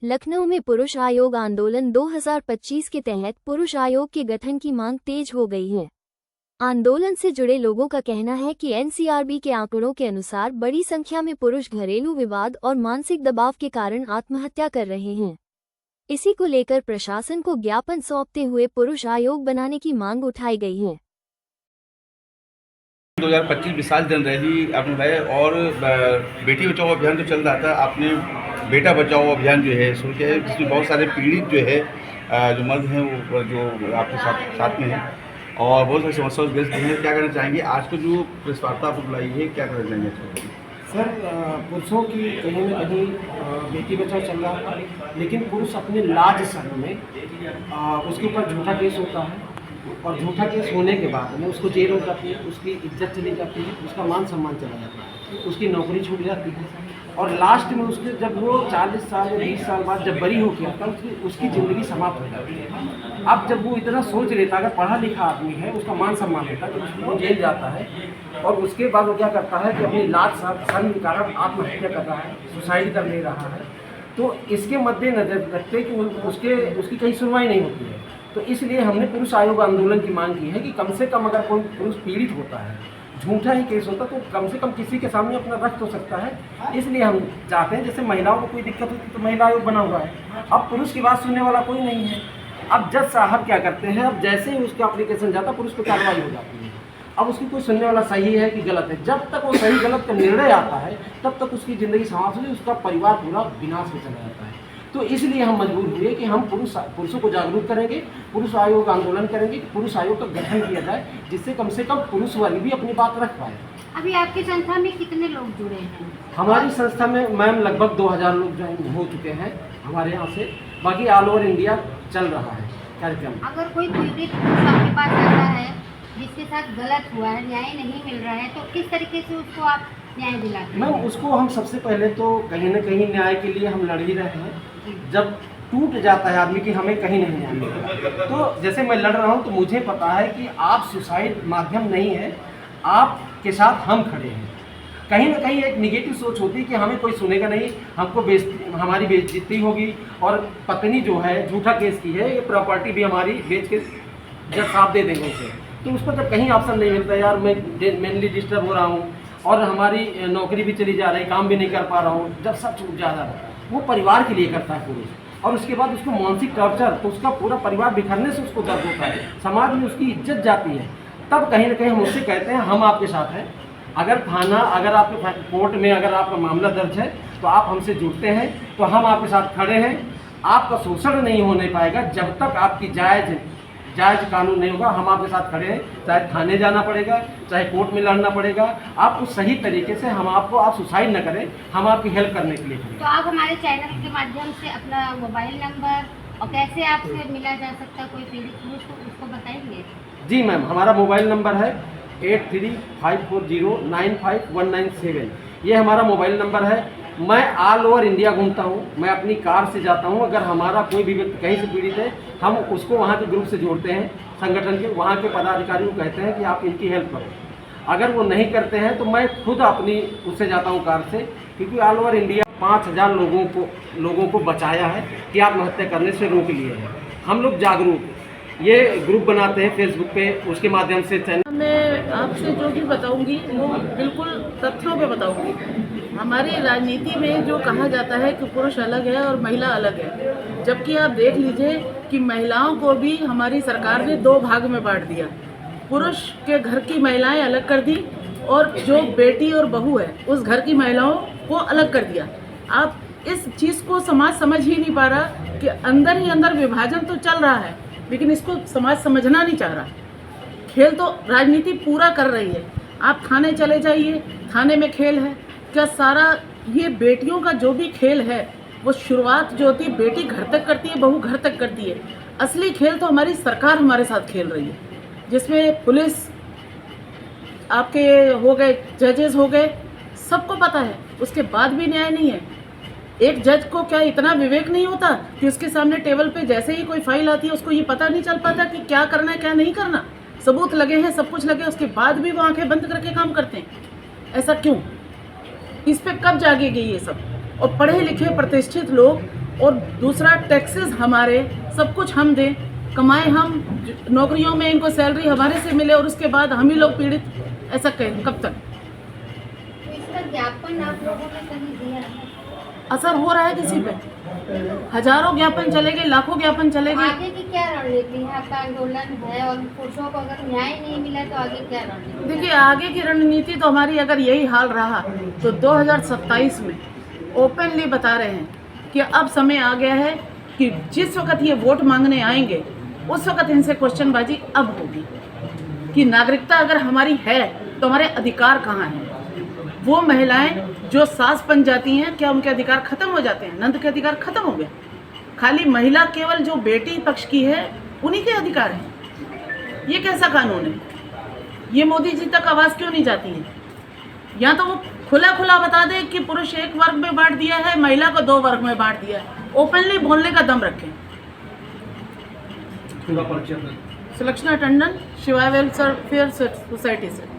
लखनऊ में पुरुष आयोग आंदोलन 2025 के तहत पुरुष आयोग के गठन की मांग तेज हो गई है। आंदोलन से जुड़े लोगों का कहना है कि एनसीआरबी के आंकड़ों के अनुसार बड़ी संख्या में पुरुष घरेलू विवाद और मानसिक दबाव के कारण आत्महत्या कर रहे हैं। इसी को लेकर प्रशासन को ज्ञापन सौंपते हुए पुरुष आयोग बनाने की मांग उठाई गई है। 2025 विशाल जनरैली आपने बताया और बेटी बचाओ अभियान जो चल रहा था, आपने बेटा बचाओ अभियान जो है शुरू किया है, जिसमें बहुत सारे पीड़ित जो है जो मर्द हैं वो जो आपके साथ में हैं और बहुत सारी समस्याओं से ग्रस्त हैं। क्या करना चाहेंगे? आज को जो प्रेस वार्ता आपको बुलाई है, क्या करना चाहेंगे? सर, पुरुषों की कहीं न कहीं बेटी बचाओ चल रहा था, लेकिन पुरुष अपने लाज शर्म में उसके ऊपर झूठा केस होता है और झूठा केस होने के बाद में उसको जेल हो जाती है, उसकी इज्जत चली जाती है, उसका मान सम्मान चला जाता है, उसकी नौकरी छूट जाती है और लास्ट में उसके जब वो 40 साल या 20 साल बाद जब बरी होकर आता है उसकी ज़िंदगी समाप्त हो जाती है। अब जब वो इतना सोच लेता है, अगर पढ़ा लिखा आदमी है, उसका मान सम्मान होता है, तो वो जेल जाता है और उसके बाद वो क्या करता है कि अपनी लाज शर्म के कारण आत्महत्या कर रहा है, सुसाइड कर ले रहा है। तो इसके मद्देनजर रखते कि उसकी कहीं सुनवाई नहीं होती है, तो इसलिए हमने पुरुष आयोग आंदोलन की मांग की है कि कम से कम अगर कोई पुरुष पीड़ित होता है, झूठा ही केस होता, तो कम से कम किसी के सामने अपना रख तो सकता है। इसलिए हम चाहते हैं, जैसे महिलाओं को कोई दिक्कत होती तो महिला आयोग बना हुआ है, अब पुरुष की बात सुनने वाला कोई नहीं है। अब जज साहब क्या करते हैं, अब जैसे ही उसका एप्लीकेशन जाता पुरुष पर कार्रवाई हो जाती है। अब उसकी कोई सुनने वाला सही है कि गलत है, जब तक वो सही गलत का निर्णय आता है तब तक उसकी ज़िंदगी समाप्त होती है, उसका परिवार पूरा विनाश में चला जाता है। तो इसलिए हम मजबूर हुए कि हम पुरुषों को जागरूक करेंगे, पुरुष आयोग आंदोलन करेंगे, पुरुष आयोग का गठन किया जाए, जिससे कम से कम पुरुष वर्ग भी अपनी बात रख पाए। अभी आपकी संस्था में कितने लोग जुड़े हैं? हमारी संस्था में मैम लगभग 2000 लोग ज्वाइन हो चुके हैं हमारे यहाँ से, बाकी ऑल ओवर इंडिया चल रहा है कार्यक्रम। अगर कोई पीड़ित पुरुष आपके पास आता है जिसके साथ गलत हुआ है, न्याय नहीं मिल रहा है, तो किस तरीके से उसको आप न्याय दिलाते हैं? मैम उसको हम सबसे पहले तो कहीं ना कहीं न्याय के लिए हम लड़ ही रहे हैं। जब टूट जाता है आदमी कि हमें कहीं नहीं न्याय मिलता, तो जैसे मैं लड़ रहा हूँ तो मुझे पता है कि आप सुसाइड माध्यम नहीं है, आपके साथ हम खड़े हैं। कहीं ना कहीं एक निगेटिव सोच होती है कि हमें कोई सुनेगा नहीं, हमको हमारी बेइज्जती होगी और पत्नी जो है झूठा केस की है, ये प्रॉपर्टी भी हमारी बेच के जब साफ दे देंगे उसे। तो उसको जब कहीं ऑप्शन नहीं मिलता, यार मैं मेनली डिस्टर्ब हो रहा हूँ और हमारी नौकरी भी चली जा रही, काम भी नहीं कर पा रहा हूँ, जब सब छूट जा रहा है, वो परिवार के लिए करता है पुरुष, और उसके बाद उसको मानसिक टॉर्चर, तो उसका पूरा परिवार बिखरने से उसको दर्द होता है, समाज में उसकी इज्जत जाती है। तब कहीं ना कहीं हम उससे कहते हैं हम आपके साथ हैं। अगर थाना, अगर आपके कोर्ट में अगर आपका मामला दर्ज है तो आप हमसे जुड़ते हैं तो हम आपके साथ खड़े हैं। आपका शोषण नहीं होने पाएगा जब तक आपकी जायज़ कानून नहीं होगा। हम आपके साथ खड़े हैं, चाहे थाने जाना पड़ेगा, चाहे कोर्ट में लड़ना पड़ेगा, आपको सही तरीके से आप सुसाइड न करें, हम आपकी हेल्प करने के लिए खड़े हैं। तो आप हमारे चैनल के माध्यम से अपना मोबाइल नंबर और कैसे आपसे मिला जा सकता है कोई पीड़ित पुरुष को, उसको बताएंगे? जी मैम, हमारा मोबाइल नंबर है 8354095197। ये हमारा मोबाइल नंबर है। मैं ऑल ओवर इंडिया घूमता हूँ, मैं अपनी कार से जाता हूँ। अगर हमारा कोई भी व्यक्ति कहीं से पीड़ित है, हम उसको वहाँ के ग्रुप से जोड़ते हैं, संगठन के वहाँ के पदाधिकारी को कहते हैं कि आप इनकी हेल्प करो। अगर वो नहीं करते हैं तो मैं खुद अपनी उससे जाता हूँ कार से, क्योंकि ऑल ओवर इंडिया 5000 लोगों को बचाया है कि आत्महत्या करने से रोक लिए हैं। हम लोग जागरूक ये ग्रुप बनाते हैं फेसबुक पे, उसके माध्यम से चैनल। मैं आपसे जो भी बताऊंगी वो बिल्कुल तथ्यों पे बताऊंगी। हमारी राजनीति में जो कहा जाता है कि पुरुष अलग है और महिला अलग है, जबकि आप देख लीजिए कि महिलाओं को भी हमारी सरकार ने 2 भाग में बांट दिया। पुरुष के घर की महिलाएं अलग कर दी और जो बेटी और बहू है उस घर की महिलाओं को अलग कर दिया। आप इस चीज़ को समाज समझ ही नहीं पा रहा कि अंदर ही अंदर विभाजन तो चल रहा है, लेकिन इसको समाज समझना नहीं चाह रहा। खेल तो राजनीति पूरा कर रही है। आप थाने चले जाइए, थाने में खेल है क्या सारा? ये बेटियों का जो भी खेल है वो शुरुआत जो होती है बेटी घर तक करती है, बहू घर तक करती है। असली खेल तो हमारी सरकार हमारे साथ खेल रही है, जिसमें पुलिस आपके हो गए, जजेस हो गए, सबको पता है, उसके बाद भी न्याय नहीं है। एक जज को क्या इतना विवेक नहीं होता कि उसके सामने टेबल पे जैसे ही कोई फाइल आती है उसको ये पता नहीं चल पाता कि क्या करना है क्या नहीं करना? सबूत लगे हैं, सब कुछ लगे, उसके बाद भी वो आंखें बंद करके काम करते हैं। ऐसा क्यों? इस पे कब जागेगी ये सब? और पढ़े लिखे प्रतिष्ठित लोग और दूसरा टैक्सेस हमारे, सब कुछ हम दें, कमाएं हम, नौकरियों में इनको सैलरी हमारे से मिले और उसके बाद हम ही लोग पीड़ित, ऐसा कब तक? तो इसका ज्ञापन आप लोगों ने कहीं दिया है? असर हो रहा है किसी पे? हजारों ज्ञापन चले गए, लाखों ज्ञापन चले गए। आगे की क्या रणनीति है? आपका आंदोलन है और पुरुषों को अगर न्याय नहीं मिला तो आगे क्या रणनीति? देखिए, आगे की रणनीति तो हमारी अगर यही हाल रहा तो 2027 में ओपनली बता रहे हैं कि अब समय आ गया है कि जिस वक्त ये वोट मांगने आएंगे उस वक्त इनसे क्वेश्चनबाजी अब होगी कि नागरिकता अगर हमारी है तो हमारे अधिकार कहाँ हैं। वो महिलाएं जो सास बन जाती हैं, क्या उनके अधिकार खत्म हो जाते हैं? नंद के अधिकार खत्म हो गए? खाली महिला केवल जो बेटी पक्ष की है उन्हीं के अधिकार हैं? ये कैसा कानून है? ये मोदी जी तक आवाज़ क्यों नहीं जाती है? या तो वो खुला खुला बता दे कि पुरुष एक वर्ग में बांट दिया है, महिला को 2 वर्ग में बांट दिया है। ओपनली बोलने का दम रखें। सुलक्षणा टंडन, शिवाय वेलफेयर सोसाइटी से।